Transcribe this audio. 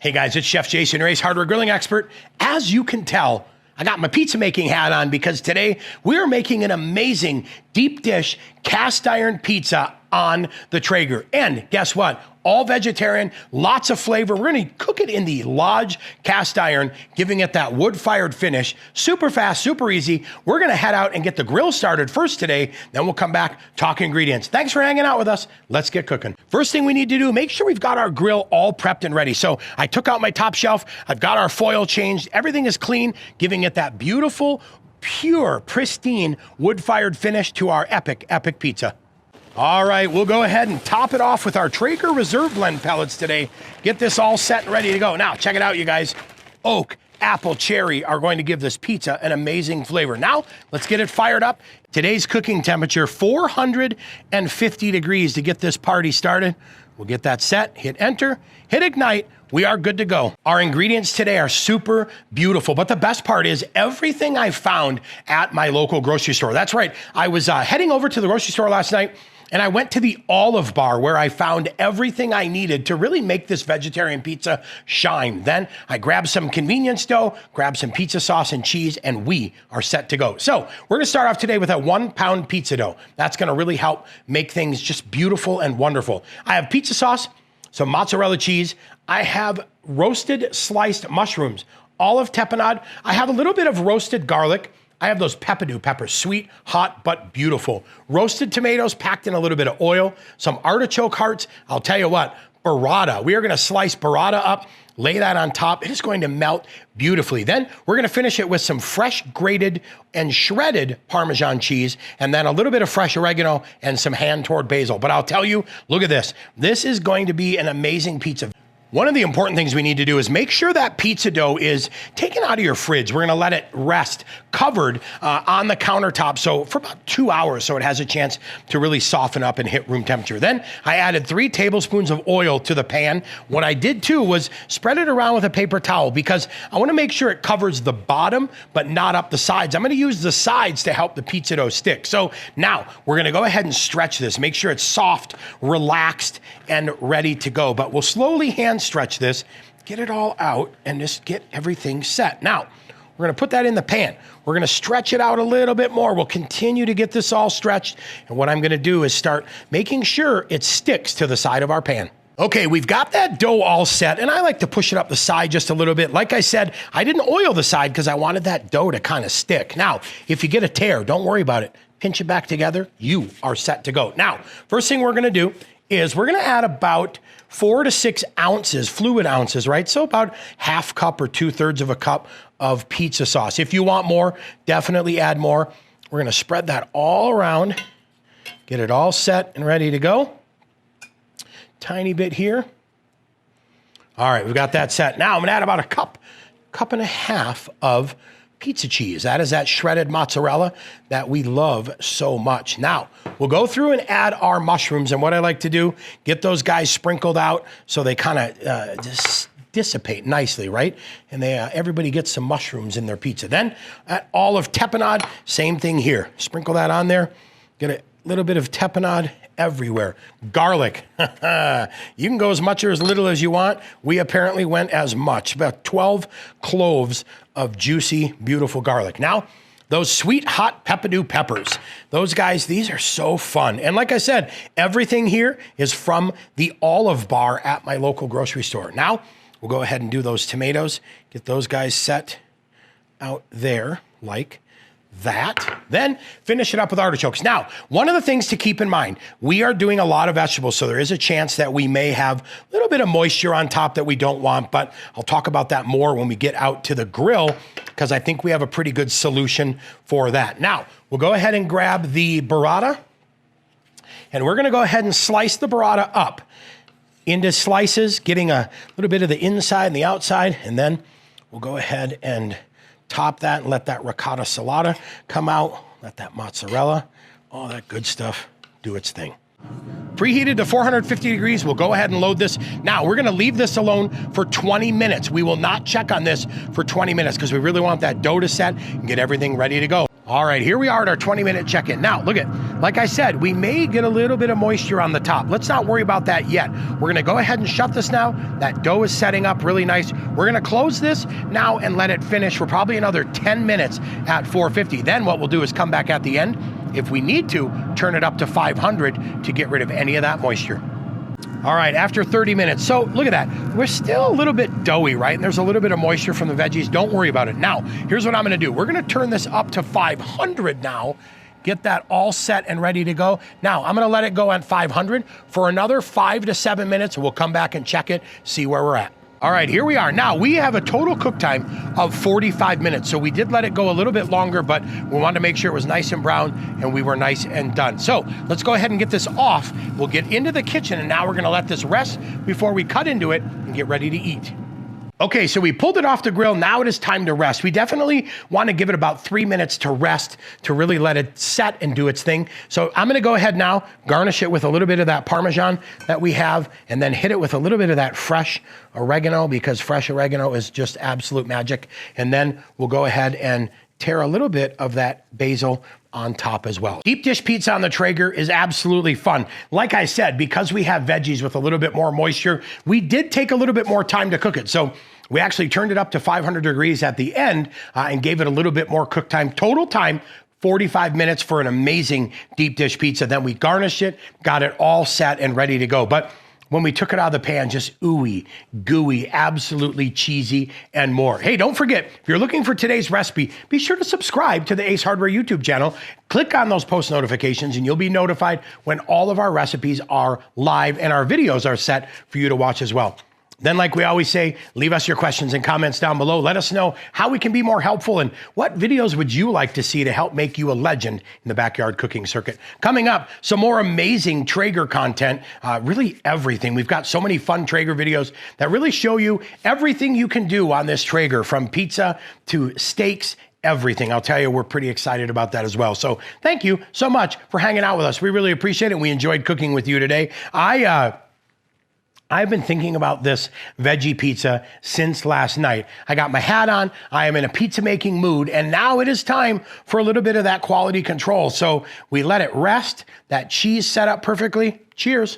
Hey guys, it's Chef Jason Race, hardware grilling expert. As you can tell, I got my pizza making hat on because today we're making an amazing deep dish cast iron pizza on the Traeger. And guess what? All vegetarian, lots of flavor. We're gonna cook it in the Lodge cast iron, giving it that wood-fired finish. Super fast, super easy. We're gonna head out and get the grill started first today, then we'll come back, talk ingredients. Thanks for hanging out with us. Let's get cooking. First thing we need to do, make sure we've got our grill all prepped and ready. So I took out my top shelf, I've got our foil changed, everything is clean, giving it that beautiful, pure, pristine, wood-fired finish to our epic pizza. All right, we'll go ahead and top it off with our Traeger Reserve Blend pellets today. Get this all set and ready to go. Now, check it out, you guys. Oak, apple, cherry are going to give this pizza an amazing flavor. Now, let's get it fired up. Today's cooking temperature, 450 degrees to get this party started. We'll get that set, hit enter, hit ignite. We are good to go. Our ingredients today are super beautiful, but the best part is everything I found at my local grocery store. That's right, I was heading over to the grocery store last night, and I went to the Olive Bar where I found everything I needed to really make this vegetarian pizza shine. Then I grabbed some convenience dough, grabbed some pizza sauce and cheese, and we are set to go. So we're gonna start off today with a 1 pound pizza dough. That's gonna really help make things just beautiful and wonderful. I have pizza sauce, some mozzarella cheese. I have roasted sliced mushrooms, olive tapenade. I have a little bit of roasted garlic. I have those pepperdew peppers, sweet, hot, but beautiful. Roasted tomatoes packed in a little bit of oil, some artichoke hearts. I'll tell you what, burrata. We are gonna slice burrata up, lay that on top. It is going to melt beautifully. Then we're gonna finish it with some fresh grated and shredded Parmesan cheese, and then a little bit of fresh oregano and some hand-toured basil. But I'll tell you, look at this. This is going to be an amazing pizza. One of the important things we need to do is make sure that pizza dough is taken out of your fridge. We're gonna let it rest covered on the countertop for about 2 hours so it has a chance to really soften up and hit room temperature. Then I added 3 tablespoons of oil to the pan. What I did too was spread it around with a paper towel because I wanna make sure it covers the bottom but not up the sides. I'm gonna use the sides to help the pizza dough stick. So now we're gonna go ahead and stretch this, make sure it's soft, relaxed, and ready to go. But we'll slowly hand stretch this, get it all out, and just get everything set. Now, we're gonna put that in the pan. We're gonna stretch it out a little bit more. We'll continue to get this all stretched. And what I'm gonna do is start making sure it sticks to the side of our pan. Okay, we've got that dough all set, and I like to push it up the side just a little bit. Like I said, I didn't oil the side because I wanted that dough to kind of stick. Now, if you get a tear, don't worry about it. Pinch it back together, you are set to go. Now, first thing we're gonna do is we're gonna add about 4 to 6 ounces, fluid ounces, right? So about half cup or 2/3 of a cup of pizza sauce. If you want more, definitely add more. We're gonna spread that all around, get it all set and ready to go. Tiny bit here. All right, we've got that set. Now I'm gonna add about a cup and a half of pizza cheese. That is that shredded mozzarella that we love so much. Now, we'll go through and add our mushrooms, and what I like to do, get those guys sprinkled out so they kind of just dissipate nicely, right? And everybody gets some mushrooms in their pizza. Then, olive tapenade, same thing here. Sprinkle that on there, get a little bit of tapenade everywhere. Garlic, you can go as much or as little as you want. We apparently went as much, about 12 cloves of juicy, beautiful garlic. Now, those sweet, hot pepperdew peppers, those guys, these are so fun. And like I said, everything here is from the Olive Bar at my local grocery store. Now, we'll go ahead and do those tomatoes, get those guys set out there like that. Then finish it up with artichokes. Now, one of the things to keep in mind, we are doing a lot of vegetables, so there is a chance that we may have a little bit of moisture on top that we don't want, but I'll talk about that more when we get out to the grill because I think we have a pretty good solution for that. Now, we'll go ahead and grab the burrata, and we're gonna go ahead and slice the burrata up into slices, getting a little bit of the inside and the outside, and then we'll go ahead and top that and let that ricotta salata come out, let that mozzarella, all that good stuff do its thing. Preheated to 450 degrees, we'll go ahead and load this. Now, we're gonna leave this alone for 20 minutes. We will not check on this for 20 minutes because we really want that dough to set and get everything ready to go. All right, here we are at our 20-minute check-in. Now, look at, like I said, we may get a little bit of moisture on the top. Let's not worry about that yet. We're gonna go ahead and shut this now. That dough is setting up really nice. We're gonna close this now and let it finish for probably another 10 minutes at 450. Then what we'll do is come back at the end. If we need to, turn it up to 500 to get rid of any of that moisture. All right, after 30 minutes. So look at that. We're still a little bit doughy, right? And there's a little bit of moisture from the veggies. Don't worry about it. Now, here's what I'm gonna do. We're gonna turn this up to 500 now, get that all set and ready to go. Now, I'm gonna let it go at 500 for another 5 to 7 minutes, and we'll come back and check it, see where we're at. All right, here we are. Now, we have a total cook time of 45 minutes. So we did let it go a little bit longer, but we wanted to make sure it was nice and brown and we were nice and done. So let's go ahead and get this off. We'll get into the kitchen, and now we're gonna let this rest before we cut into it and get ready to eat. Okay, so we pulled it off the grill. Now it is time to rest. We definitely want to give it about 3 minutes to rest, to really let it set and do its thing. So I'm gonna go ahead now, garnish it with a little bit of that Parmesan that we have, and then hit it with a little bit of that fresh oregano, because fresh oregano is just absolute magic. And then we'll go ahead and tear a little bit of that basil on top as well. Deep dish pizza on the Traeger is absolutely fun. Like I said, because we have veggies with a little bit more moisture, we did take a little bit more time to cook it. So we actually turned it up to 500 degrees at the end and gave it a little bit more cook time. Total time, 45 minutes for an amazing deep dish pizza. Then we garnished it, got it all set and ready to go. But when we took it out of the pan, just ooey, gooey, absolutely cheesy, and more. Hey, don't forget, if you're looking for today's recipe, be sure to subscribe to the Ace Hardware YouTube channel. Click on those post notifications and you'll be notified when all of our recipes are live and our videos are set for you to watch as well. Then, like we always say, leave us your questions and comments down below. Let us know how we can be more helpful and what videos would you like to see to help make you a legend in the backyard cooking circuit. Coming up, some more amazing Traeger content, really everything. We've got so many fun Traeger videos that really show you everything you can do on this Traeger, from pizza to steaks, everything. I'll tell you, we're pretty excited about that as well. So thank you so much for hanging out with us. We really appreciate it. We enjoyed cooking with you today. I've been thinking about this veggie pizza since last night. I got my hat on, I am in a pizza making mood, and now it is time for a little bit of that quality control. So we let it rest, that cheese set up perfectly. Cheers.